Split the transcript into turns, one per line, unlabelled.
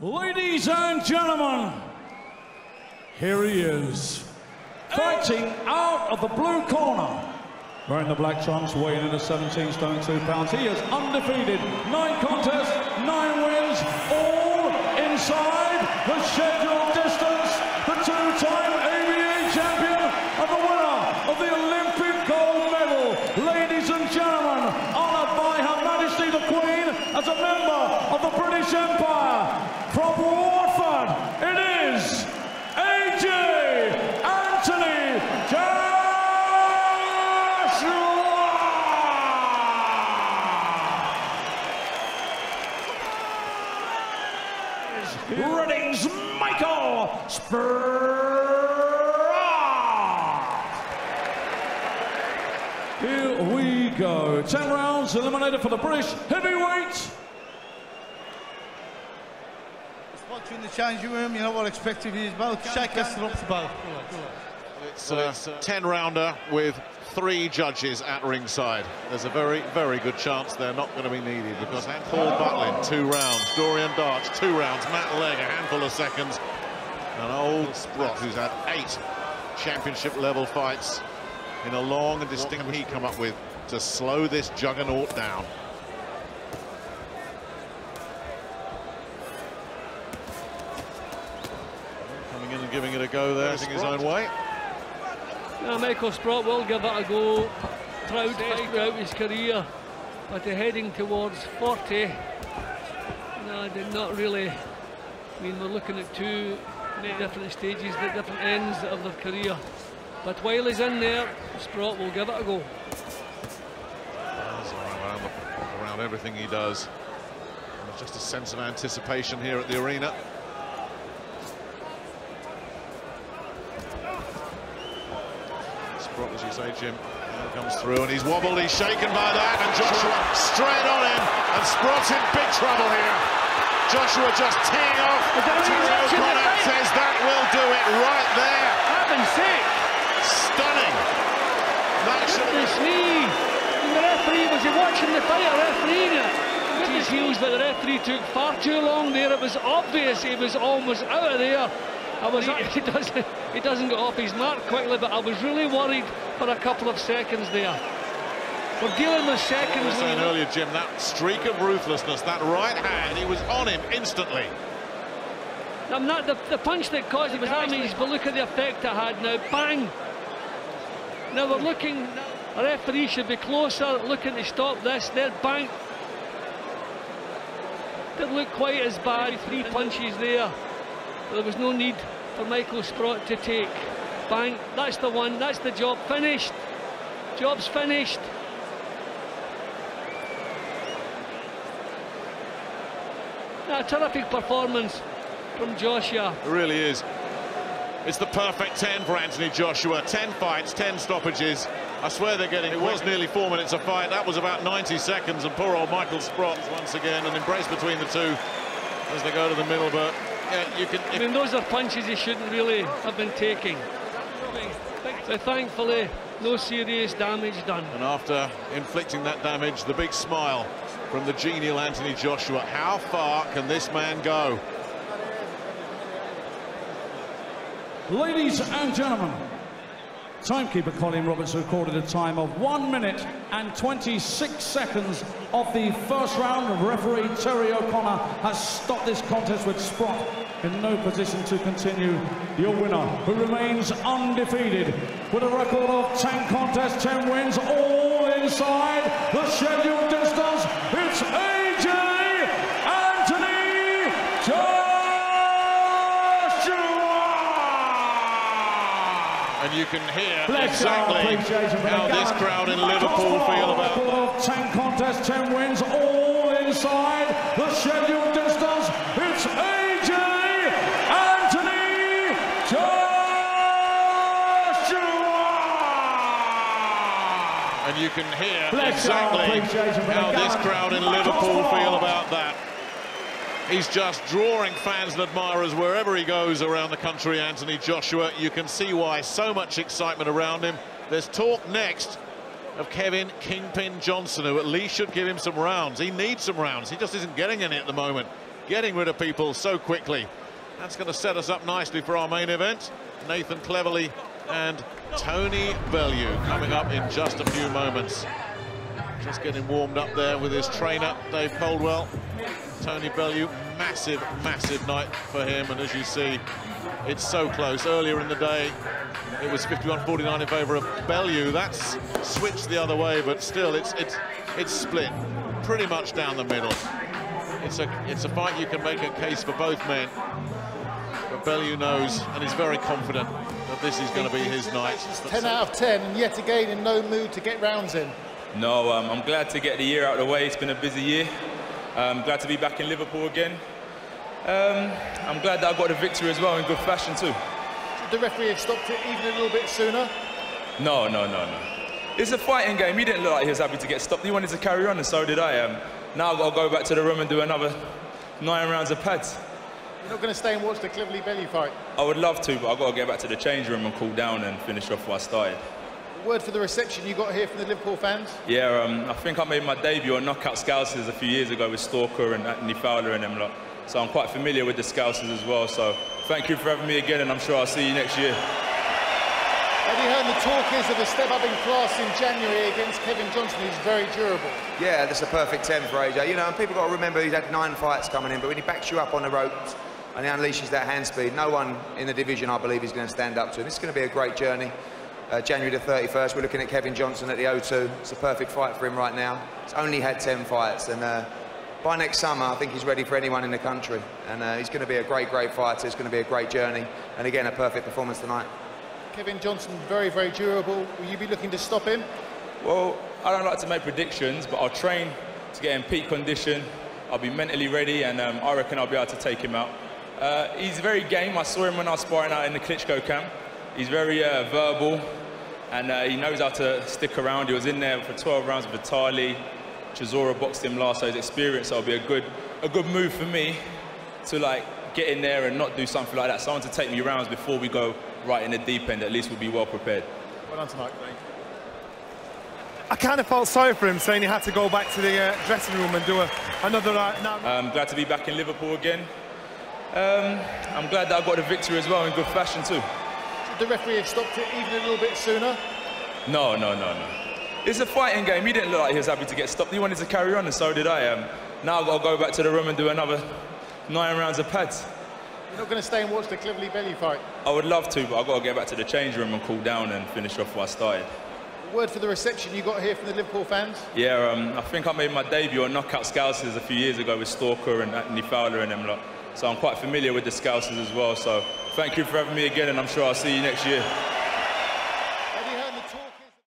Ladies and gentlemen, here he is, fighting out of the blue corner. Wearing the black trunks, weighing in at 17 stone 2 pounds. He is undefeated, 9 contests, 9 wins, all inside the scheduled distance. The two-time ABA champion and the winner of the Olympic gold medal. Ladies and gentlemen, honoured by Her Majesty the Queen as a member of the British Empire. From Watford, it is AJ Anthony Joshua! Reading's Michael Sprott! Here we go. 10 rounds eliminated for the British heavyweight.
In the changing room, you know what expected is both shake us up to both.
It's a 10-rounder with 3 judges at ringside. There's a very, very good chance they're not going to be needed because Paul Butlin, 2 rounds, Dorian Darch, 2 rounds, Matt Legg, a handful of seconds, and old Sprott, who's had 8 championship-level fights in a long and distinct he come up with to slow this juggernaut down. Giving it a go there, his own way.
Yeah, Michael Sprott will give it a go. Proud fight throughout his career, but heading towards 40. No, did not really. I mean, we're looking at 2 different stages, at different ends of their career. But while he's in there, Sprott will give it a go.
Around everything he does. There's just a sense of anticipation here at the arena. As you say, Jim, comes through and he's wobbled, he's shaken by that, and Joshua straight on him, and Sprott's in big trouble here. Joshua just teeing off. O'Connor says that will do it right there.
Heaven's sake!
Stunning. That should
have been. And the referee, was he watching the fight, a referee? His heels, but the referee took far too long there. It was obvious he was almost out of there. He doesn't get off his mark quickly, but I was really worried for a couple of seconds there. We're dealing with seconds.
I was saying earlier, Jim, that streak of ruthlessness, that right hand, he was on him instantly.
I'm not the punch that caused it was damage, but look at the effect it had now. Bang! Now we're looking, a referee should be closer, looking to stop this. There, bang! Didn't look quite as bad, 3 punches there. There was no need for Michael Sprott to take. Bang, that's the one, that's the job finished. Job's finished. A terrific performance from Joshua.
It really is. It's the perfect 10 for Anthony Joshua. 10 fights, 10 stoppages. I swear they're getting, it was nearly 4 minutes a fight. That was about 90 seconds, and poor old Michael Sprott once again, an embrace between the two as they go to the middle, but yeah, you can.
I mean, those are punches he shouldn't really have been taking. But thankfully, no serious damage done.
And after inflicting that damage, the big smile from the genial Anthony Joshua. How far can this man go?
Ladies and gentlemen, timekeeper Colin Roberts recorded a time of 1 minute and 26 seconds of the first round. Referee Terry O'Connor has stopped this contest with Sprott in no position to continue. Your winner, who remains undefeated with a record of 10 contests, 10 wins, all inside the scheduled distance, it's AJ Anthony Joshua!
And you can hear exactly how this crowd in Liverpool feel about it.
10 contests, 10 wins, all inside the scheduled distance. It's AJ Anthony Joshua!
And you can hear exactly how this crowd in Liverpool feel about that. He's just drawing fans and admirers wherever he goes around the country, Anthony Joshua. You can see why so much excitement around him. There's talk next of Kevin Kingpin Johnson, who at least should give him some rounds. He needs some rounds. He just isn't getting any at the moment. getting rid of people so quickly. That's going to set us up nicely for our main event. Nathan Cleverly and Tony Bellew coming up in just a few moments. Just getting warmed up there with his trainer, Dave Coldwell. Tony Bellew, massive, massive night for him, and as you see, it's so close. Earlier in the day, it was 51-49 in favour of Bellew. That's switched the other way, but still, it's split pretty much down the middle. It's a fight you can make a case for both men, but Bellew knows and is very confident that this is going to be his night.
10 out of 10, and yet again in no mood to get rounds in.
No, I'm glad to get the year out of the way. It's been a busy year. Glad to be back in Liverpool again. I'm glad that I got the victory as well in good fashion too.
Should the referee have stopped it even a little bit sooner?
No. It's a fighting game. He didn't look like he was happy to get stopped. He wanted to carry on, and so did I. Now I've got to go back to the room and do another 9 rounds of pads.
You're not going to stay and watch the Cleverly Bellew fight?
I would love to, but I've got to get back to the change room and cool down and finish off what I started.
Word for the reception you got here from the Liverpool fans?
Yeah, I think I made my debut on Knockout Scousers a few years ago with Stalker and Anthony Fowler and them lot. So I'm quite familiar with the Scousers as well. So thank you for having me again, and I'm sure I'll see you next year.
Eddie Hearn, the talk is of a step up in class in January against Kevin Johnson, who's very durable.
Yeah, that's a perfect 10 for AJ. You know, and people got to remember he's had 9 fights coming in, but when he backs you up on the ropes and he unleashes that hand speed, no one in the division, I believe, is going to stand up to him. It's going to be a great journey. January the 31st, we're looking at Kevin Johnson at the O2. It's a perfect fight for him right now. He's only had 10 fights, and by next summer, I think he's ready for anyone in the country. And he's going to be a great, great fighter. It's going to be a great journey. And again, a perfect performance tonight.
Kevin Johnson, very, very durable. Will you be looking to stop him?
Well, I don't like to make predictions, but I'll train to get in peak condition. I'll be mentally ready, and I reckon I'll be able to take him out. He's very game. I saw him when I was sparring out in the Klitschko camp. He's very verbal, and he knows how to stick around. He was in there for 12 rounds with Vitali. Chisora boxed him last, so his experience will be a good move for me to like get in there and not do something like that. Someone to take me rounds before we go right in the deep end. At least we'll be well prepared.
Well done tonight. Thank you.
I kind of felt sorry for him, saying he had to go back to the dressing room and do another.
I'm glad to be back in Liverpool again. I'm glad that I got the victory as well in good fashion too.
Should the referee have stopped it even a little bit sooner?
No. It's a fighting game. He didn't look like he was happy to get stopped. He wanted to carry on, and so did I. Now I've got to go back to the room and do another 9 rounds of pads.
You're not going to stay and watch the Cleverly Bellew fight?
I would love to, but I've got to get back to the change room and cool down and finish off what I started.
Word for the reception you got here from the Liverpool fans?
Yeah, I think I made my debut on Knockout Scousers a few years ago with Stalker and Anthony Fowler and them lot. So I'm quite familiar with the Scousers as well. So thank you for having me again, and I'm sure I'll see you next year.